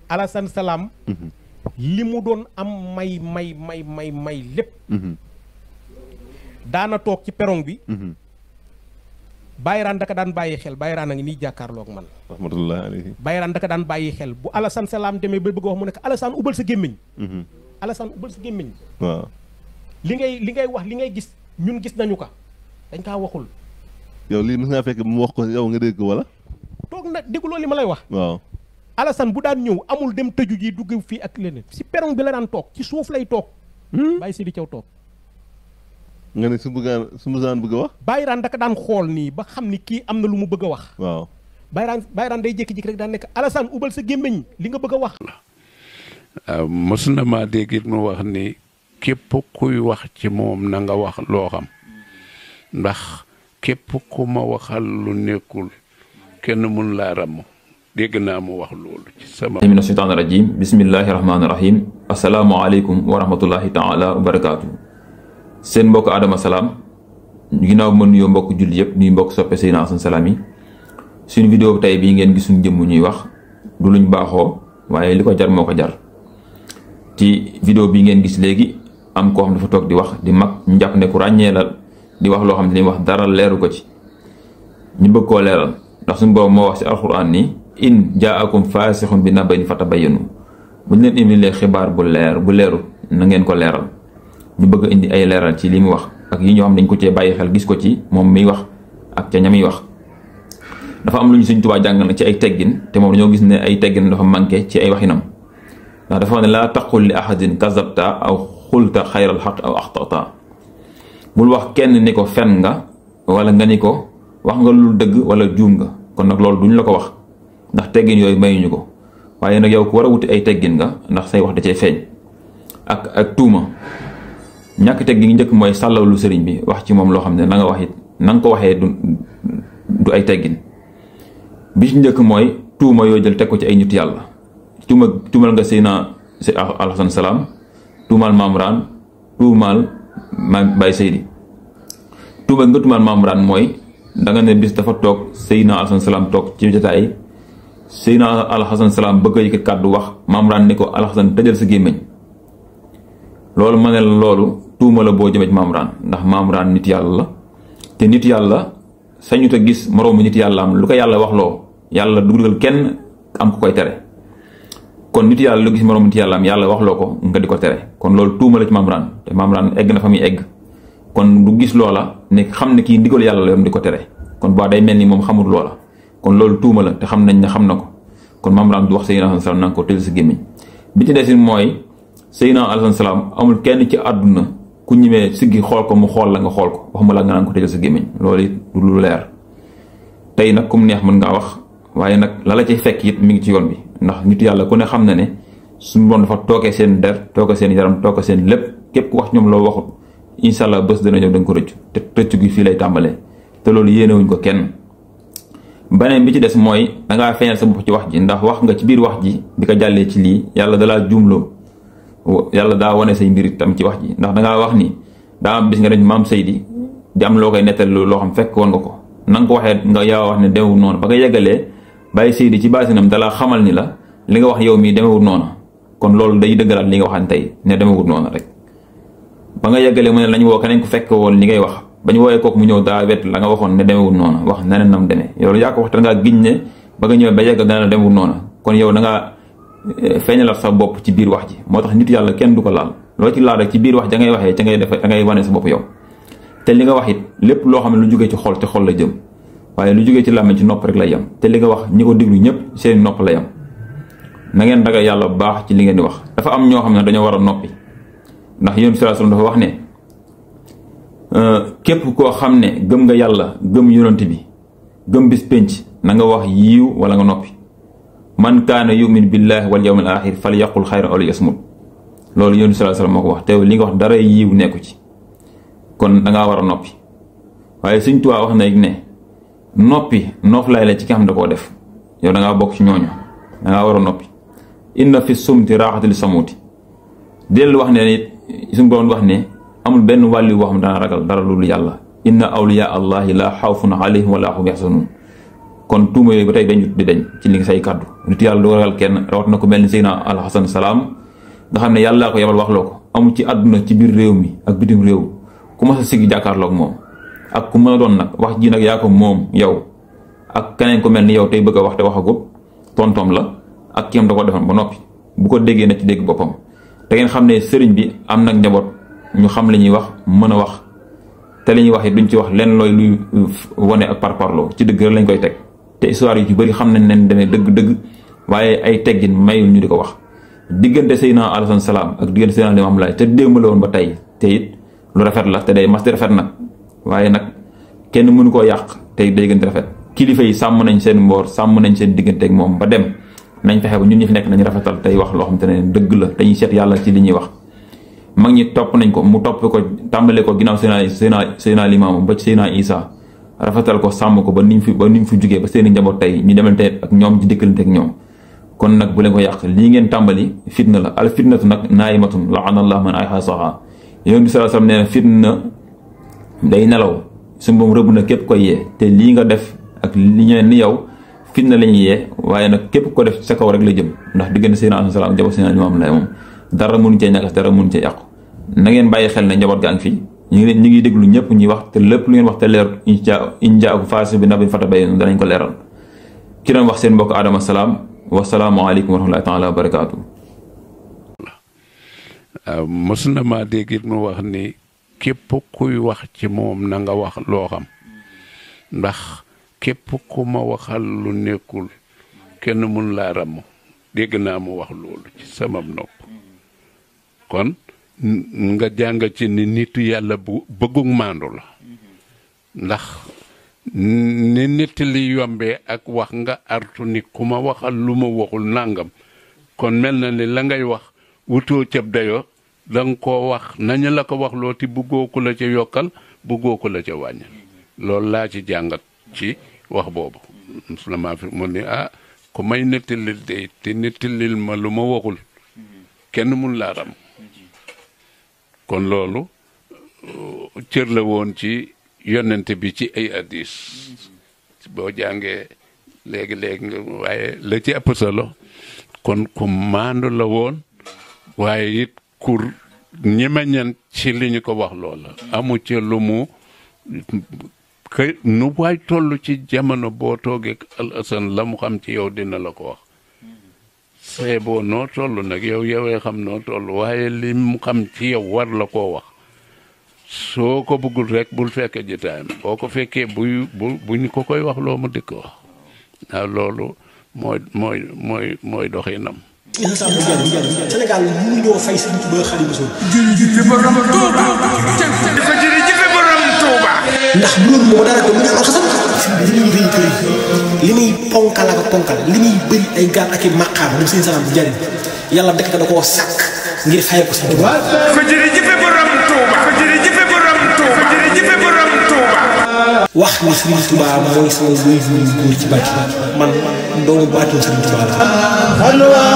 Alassane Salam li mu doon am may lépp daana toog ci perong bi Bayraan daka daan bàyyi xel Bayraan a ngi nii jàkkaarloog man rahmatullahi alayhi Bayraan daka daan bàyyi xel bu Alassane Salam demee ba bëgg a wax mu nekk Alassane ubal sa gémmiñ Alassane ubal sa gémmiñ waaw li ngay wax li ngay gis ñun gis nañu ko dañ kaa waxul yow lii mës ngaa fekk mu wax ko yow nga dégg ko wala toog nag dégguloo li ma lay wax waaw Alassane bu daan ñëw amul dem tëju ji dugg fii ak leneen si perong bi la daan toog ci suuf lay toog bàyyi si di caw toog nga ne su musaan bëgg a wax Bayraan daka daan xool nii ba xam ni kii am na lu mu bëgg a wax waaw Bayraan day jékki-jékki rek daan nekk Alassane ubal sa gémmiñ li nga bëgg a wax mos na maa dégg it mu wax ni képp kuy wax ci moom na nga wax loo xam ndax képp ku ma waxal lu nekkul kenn mun laa ràmm dégg naa mu wax loolu ci sama mina shaytaani rajim bismillahi rahmaani rahim asalaamaaleykum wa rahmatullahi taala wa barakaatu seen mbokk Adama Salam ginnaaw ma nuyoo mbokk julli yëpp nuyu mbokk soppe Seydina Alassane Salam yi suñu vidéo tey bii ngeen gis suñu jëmm ñuy wax du luñ baaxoo waaye li ko jar moo ko jar ci vidéo bi ngeen gis léegi am koo xam dafa toog di wax di mag ñu jàpp ne ku ràññee la di wax loo xam ne li wax dara leeru ko ci ñu bëgg koo leeral ndax suñu boobu moo wax ci alxuraan ni in jaakum faasixun bi nabain fatabayyanu bu ñu leen indilee xibaar bu leeru na ngeen ko leeral ñu bëgg a indi ay leeral ci li mu wax ak yi ñoo xam dañ ko cee bàyyi xel gis ko ci moom miy wax ak ca ñamiy wax dafa am lu ñu Sëñ Tuubaa jàng na ci ay teggin te moom dañoo gis ne ay teggin dafa manqué ci ay waxinam ndax dafa ne laa taqul li ahadin kazabta aw xulta xayral xaq aw axtata bul wax kenn ni ko fen nga wala nga ni ko wax nga lu dëgg wala juum nga kon nag loolu duñ la ko wax ndax teggin yooyu mayuñu ko waaye nag yow ku war a wuti ay teggin nga ndax say wax da cee feeñ ak tuuma ñàkk teggin gi njëkk mooy sàllalu sëriñ bi wax ci moom loo xam ne na nga wax it na nga ko waxee du ay teggin bi ci njëkk mooy tuuma yoo jël teg ko ci ay nit yàlla tuumal nga Seydina Alassane Salam tuumal Mamraan tuumal Baye Seydi tuumal Mamraan mooy da nga ne bis dafa toog Seydina Alassane Salam toog ci jotaay Seydina Alassane Salam bëgg a yëkkat kàddu wax Mamraan ni ko Alassane tëjal sa gémmiñ loolu ma ne la loolu tuuma la boo jëmee ci Mamraan ndax Mamraan nit yàlla la te nit yàlla sañu te gis moroomu nit yàlla am lu ko yàlla wax loo yàlla dugal kenn am ko koy tere kon nit yàlla lu gis moroomu nit yàlla am yàlla wax loo ko nga di ko tere kon loolu tuuma la ci Mamraan te Mamraan egg na fa muy egg kon du gis loola ne xam ne kii ndigal yàlla la yom di ko tere kon boo day mel ni moom xamul loola kon loolu tuuma la te xam nañ ne xam na ko kon Mamraan du wax Seydina Alassane Salam na nga ko tëj sa gémmiñ bi ci desin mooy Seydina Alassane Salam amul kenn ci àdduna ku ñimee siggi xool ko mu xool la nga xool ko waxuma la nga naan ko tëjal sa gémmiñ loolu it du lu leer tey nag kum neex mën ngaa wax waaye nag la la cay fekk it mi ngi ci yoon bi ndax nit yàlla ku ne xam na ne suñu borom dafa tookee seen der tookee seen yaram tookee seen lépp képp ku wax ñoom loo waxut incha allah bés dana ñëw da nga ko rëccu te rëccu gi fii lay tàmbalee te loolu yéenewuñ ko kenn beneen bi ci des mooy dangaa feeñal sa bopp ci wax ji ndax wax nga ci biir wax ji bi ko jàllee ci lii yàlla dalaa juumloo yàlla daa wane say mbir tam ci wax ji ndax dangaa wax ni daa am bis nga dem maam Seydi di am loo koy nettali loo xam fekk woon nga ko na nga ko waxee nga yaa wax ne demewul noonu ba nga yeggalee Baye Seydi ci baasinam dalaa xamal ni la li nga wax yow mii demewul noonu kon loolu day dëggalaat li nga waxan tey ne demewul noonu rek ba nga yeggalee mu ne lañ woo keneen ko fekk woon li ngay wax bañ woowee kooku mu ñëw daa wet la nga waxoon ne demewul noonu wax neneen nam demee yow yaa ko wax te dangaa giñ ne ba nga ñëwee ba yeggal dana la demewul noonu kon yow dangaa feeñalal sa bopp ci biir wax ji moo tax nit yàlla kenn du ko laal loo ci laal rek ci biir wax ja ngay waxee ca ngay def da ngay wane sa bopp yow te li nga wax it lépp loo xam ne lu jógee ci xol la jëm waaye lu jógee ci làmmiñ ci nopp rek lay yem te li nga wax ñi ko déglu ñëpp seen nopp la yem na ngeen ragal yàlla bu baax ci li ngeen di wax dafa am ñoo xam ne dañoo war a noppi ndax yonent bi sallallahu alayhi wasallam dafa wax ne képp koo xam ne gëm nga yàlla gëm yonent bi gëm bis pénc na nga wax yiiw wala nga noppi man kaana yumin billahi wal yawmil axir fal yaqul xayran aw liyasmut loolu yonent bi sallallahu alayhi wasallam moo ko wax te li nga wax dara yiiw nekku ci kon dangaa war a noppi waaye Sëñ Tuubaa wax na ne noppi noof lay la ci ki xam da koo def yow dangaa bokk ci ñooñu dangaa war a noppi inna fi sumti raaxatil samuuti dellu wax ne it suñu borom wax ne amul benn wàllu boo xam dana ragal dara loolu yàlla inna awliya allahi la xawfun alayhim wala hum yaxzanun kon tuuma yooyu ba tey dañ di dañ ci li nga say kàddu nit yàlla du ragal kenn rawat na ko mel ni Seydina Alxasan Salaam nga xam ne yàllaa ko yebal waxloo ko amul ci àdduna ci biir réew mi ak bitim réew ku ma sa sigi jàkkaarloog moom ak ku mën a doon nag wax ji nag yaa ko moom yow ak keneen ko mel ni yow tey bëgg a wax te waxagut tontom la ak kiyam da ko defal ba noppi bu ko déggee na ci dégg boppam te ngeen xam ne sëriñ bi am nag njaboot ñu xam li ñuy wax mën a wax te li ñuy wax it duñ ci wax lenn looy luy wane ak parparloo ci dëgg rek lañ koy teg te histoire yu ci bëri xam nañ ne demee dëgg-dëgg waaye ay teggin mayul ñu di ko wax diggante Seydina Alassane Salam ak diggante Seydina Limamou Laye te démb la woon ba tey te it lu rafet la te day mas di rafet nag waaye nag kenn mënu koo yàq tey day gën di rafet kilifa yi sàmm nañ seen mboor sàmm nañ seen diggante ak moom ba dem nañ fexe ba ñun ñi fi nekk nañ rafetal tey wax loo xam te ne dëgg la dañuy seet yàlla ci li ñuy wax mag ñi topp nañ ko mu topp ko tàmbale ko ginnaaw Seydina Limamou ba ci Seydina Isa rafetal ko sàmm ko ba niñ fi jugee ba seeni njaboot tey ñu demalante ak ñoom di dikkalante ak ñoom kon nag bu leen ko yàq lii ngeen tàmbali fitna la al fitnatu nag naayimatun la'anallahu man ayhasaha yonent bi sallallahu alayhi wasallam nee na fitna day nelaw su moom rëbb na képp koy yee te lii nga def ak li ñëwee ni yow fitna la ñuy yee waaye nag képp ko def sa kaw rek la jëm ndax diggante Seydina Alassane Salam njaboot Seydina Limamou Laye moom dara mënu cee ñagas dara mënu cee yàqu na ngeen bàyyi xel ne njaboot gaa ngi fi ñu ngi déglu ñëpp ñuy wax te lépp lu ngeen wax te leer in jaakum faasiqun bi naba'in fatabayyanu danañ ko leeral ki doon wax seen mbokk Adama Salam wasalaamu aleykum wa rahmatullahi taala wa barakaatu. mos na maa dégg it mu wax ni képp kuy wax ci moom na nga wax loo xam ndax képp ku ma waxal lu nekkul kenn mun laa ramm dégg naa mu wax loolu ci sama nopp kon nga jàng ci ni nitu yàlla bu bëggug maandu la ndax ni nit li yombee ak wax nga artu ni ku ma waxal lu ma waxul nàngam kon mel na ni la ngay wax wutoo cëb dayoo danga ko wax nañu la ko wax loo ti buggoo ko la ca yokkal buggoo ko la ca wàññi loolu laa ci jàngat ci wax boobu musulama fi mu ni ku may nettalil de te nettalil ma lu ma waxul kenn mun laa ram kon loolu cër la woon ci yonente bi ci ay hadiis boo jàngee léegi-léegi nga waaye la ci ëpp solo kon ku maandu la woon waaye it kur ñemeñan ci li ñu ko wax loola amu ci lu mu kay nu waay toll ci jamono boo toogee Alassane la mu xam ci yow dina la ko wax see boo noo toll nag yowee xam noo toll waaye li mu xam ci yow war la koo wax soo ko bëggul rek bul fekkee jotaayam boo ko fekkee buñ ko koy wax loo mu dëkk wax waaw loolu mooy doxinam. Sénégal mënuñoo fay Sëriñ Tuubaa Xaadimu Rasuul. jërëjëf borom Touba. jërëjëf borom Touba. ndax loolu moo dara ko mu ne Alassane li muy rëy li muy ponkal ak ponkal li muy bëri ay gaal ak i maqaam moom Sëriñ Salam bu jariñ yàlla dëkk da koo sàkk ngir fay ko Sëriñ Tuubaa. jërëjëf borom Touba. jërëjëf borom Touba. jërëjëf borom Touba. wax ni Sëriñ Tuubaa mooy sama luy góor ci bàcc man doomu baatu Sëriñ Tuubaa la.